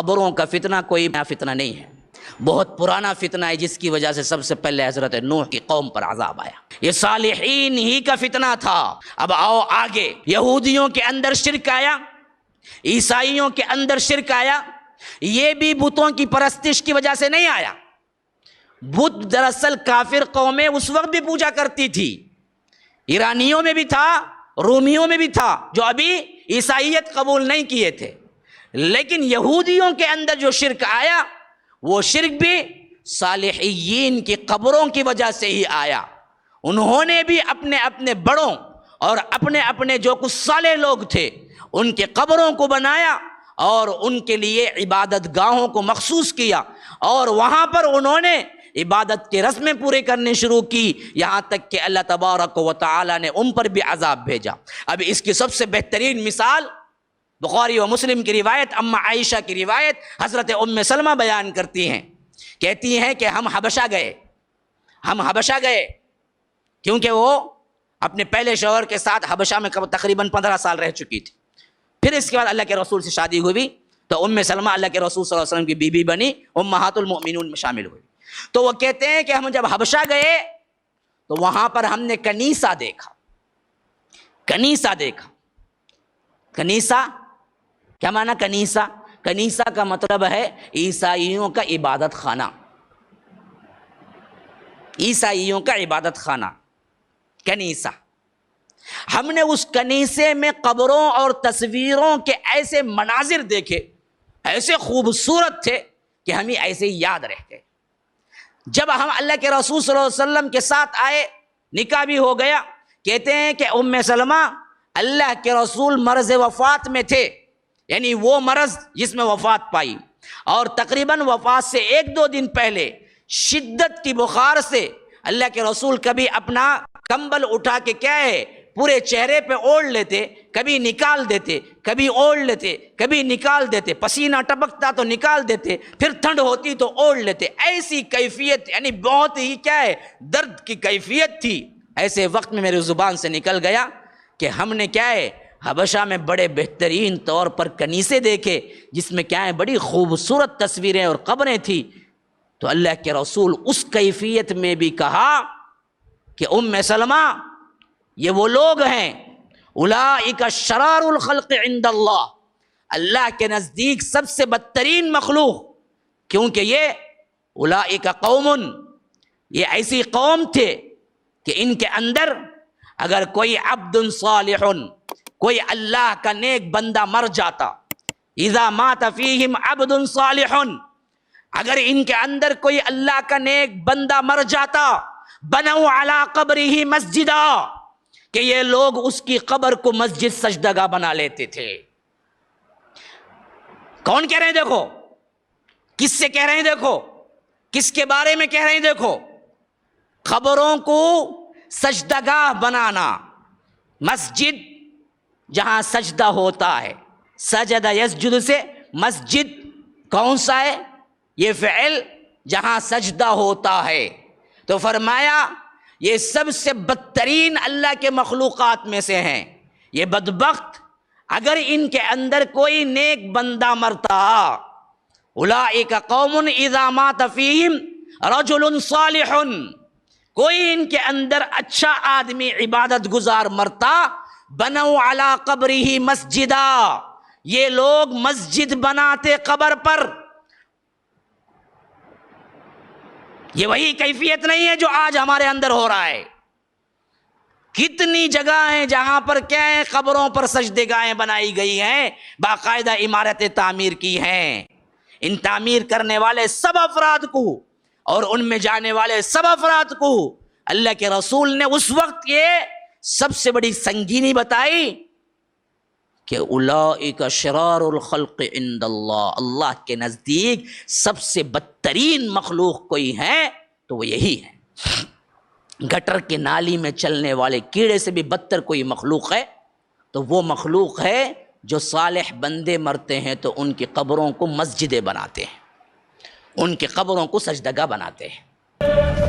قبروں کا فتنہ کوئی نیا فتنہ نہیں ہے، بہت پرانا فتنہ ہے، جس کی وجہ سے سب سے پہلے حضرت نوح کی قوم پر عذاب آیا۔ یہ صالحین ہی کا فتنہ تھا۔ اب آؤ آگے، یہودیوں کے اندر شرک آیا، عیسائیوں کے اندر شرک آیا۔ یہ بھی بتوں کی پرستش کی وجہ سے نہیں آیا۔ بت دراصل کافر قومیں اس وقت بھی پوجا کرتی تھی، ایرانیوں میں بھی تھا، رومیوں میں بھی تھا، جو ابھی عیسائیت قبول نہیں کیے تھے۔ لیکن یہودیوں کے اندر جو شرک آیا، وہ شرک بھی صالحین کی قبروں کی وجہ سے ہی آیا۔ انہوں نے بھی اپنے اپنے بڑوں اور اپنے اپنے جو کچھ صالح لوگ تھے ان کے قبروں کو بنایا اور ان کے لیے عبادت گاہوں کو مخصوص کیا، اور وہاں پر انہوں نے عبادت کے رسمیں پورے کرنے شروع کی، یہاں تک کہ اللہ تبارک و تعالی نے ان پر بھی عذاب بھیجا۔ اب اس کی سب سے بہترین مثال بخاری و مسلم کی روایت، اما عائشہ کی روایت، حضرت ام سلمہ بیان کرتی ہیں، کہتی ہیں کہ ہم حبشہ گئے کیونکہ وہ اپنے پہلے شوہر کے ساتھ حبشہ میں تقریباً 15 سال رہ چکی تھی۔ پھر اس کے بعد اللہ کے رسول سے شادی ہوئی تو ام سلمہ اللہ کے رسول صلی اللہ علیہ وسلم کی بیوی بنی، امہات المؤمنین میں شامل ہوئی۔ تو وہ کہتے ہیں کہ ہم جب حبشہ گئے تو وہاں پر ہم نے کنیسہ دیکھا۔ کنیسہ کیا معنی؟ کنیسہ کا مطلب ہے عیسائیوں کا عبادت خانہ، عیسائیوں کا عبادت خانہ کنیسہ۔ ہم نے اس کنیسے میں قبروں اور تصویروں کے ایسے مناظر دیکھے، ایسے خوبصورت تھے کہ ہمیں ایسے ہی یاد رہ گئے۔ جب ہم اللہ کے رسول صلی اللہ علیہ وسلم کے ساتھ آئے، نکاح بھی ہو گیا، کہتے ہیں کہ ام سلمہ اللہ کے رسول مرض وفات میں تھے، یعنی وہ مرض جس میں وفات پائی، اور تقریباً وفات سے 1-2 دن پہلے شدت کی بخار سے اللہ کے رسول کبھی اپنا کمبل اٹھا کے کیا ہے پورے چہرے پہ اوڑھ لیتے، کبھی نکال دیتے، کبھی اوڑھ لیتے، کبھی نکال دیتے، پسینہ ٹپکتا تو نکال دیتے، پھر ٹھنڈ ہوتی تو اوڑھ لیتے۔ ایسی کیفیت، یعنی بہت ہی کیا ہے درد کی کیفیت تھی۔ ایسے وقت میں میرے زبان سے نکل گیا کہ ہم نے کیا ہے حبشہ میں بڑے بہترین طور پر کنیسے دیکھے، جس میں کیا ہے بڑی خوبصورت تصویریں اور قبریں تھیں۔ تو اللہ کے رسول اس کیفیت میں بھی کہا کہ ام سلمہ یہ وہ لوگ ہیں، اولئک شرار الخلق عند اللہ، اللہ کے نزدیک سب سے بدترین مخلوق، کیونکہ یہ اولئک قوم، یہ ایسی قوم تھے کہ ان کے اندر اگر کوئی عبد صالح، کوئی اللہ کا نیک بندہ مر جاتا، اذا مات فیہم عبد صالح، اگر ان کے اندر کوئی اللہ کا نیک بندہ مر جاتا، بنوا علی قبرہ مسجدا، کہ یہ لوگ اس کی قبر کو مسجد سجدگاہ بنا لیتے تھے۔ کون کہہ رہے ہیں؟ دیکھو کس سے کہہ رہے ہیں، دیکھو کس کے بارے میں کہہ رہے ہیں، دیکھو قبروں کو سجدگاہ بنانا، مسجد جہاں سجدہ ہوتا ہے، سجد یسجد سے مسجد کون سا ہے؟ یہ فعل جہاں سجدہ ہوتا ہے۔ تو فرمایا یہ سب سے بدترین اللہ کے مخلوقات میں سے ہیں، یہ بدبخت اگر ان کے اندر کوئی نیک بندہ مرتا، اولئک قوم اذا مات فیہم رجل صالح، کوئی ان کے اندر اچھا آدمی عبادت گزار مرتا، بنوا علی قبرہ مسجدا، یہ لوگ مسجد بناتے قبر پر۔ یہ وہی کیفیت نہیں ہے جو آج ہمارے اندر ہو رہا ہے۔ کتنی جگہ ہیں جہاں پر کیا ہے قبروں پر سجدگاہیں بنائی گئی ہیں، باقاعدہ عمارتیں تعمیر کی ہیں۔ ان تعمیر کرنے والے سب افراد کو اور ان میں جانے والے سب افراد کو اللہ کے رسول نے اس وقت یہ سب سے بڑی سنگینی بتائی کہ اولئک شرار الخلق عند اللہ، اللہ کے نزدیک سب سے بدترین مخلوق کوئی ہے تو وہ یہی ہے۔ گٹر کے نالی میں چلنے والے کیڑے سے بھی بدتر کوئی مخلوق ہے تو وہ مخلوق ہے جو صالح بندے مرتے ہیں تو ان کی قبروں کو مسجدیں بناتے ہیں، ان کی قبروں کو سجدگاہ بناتے ہیں۔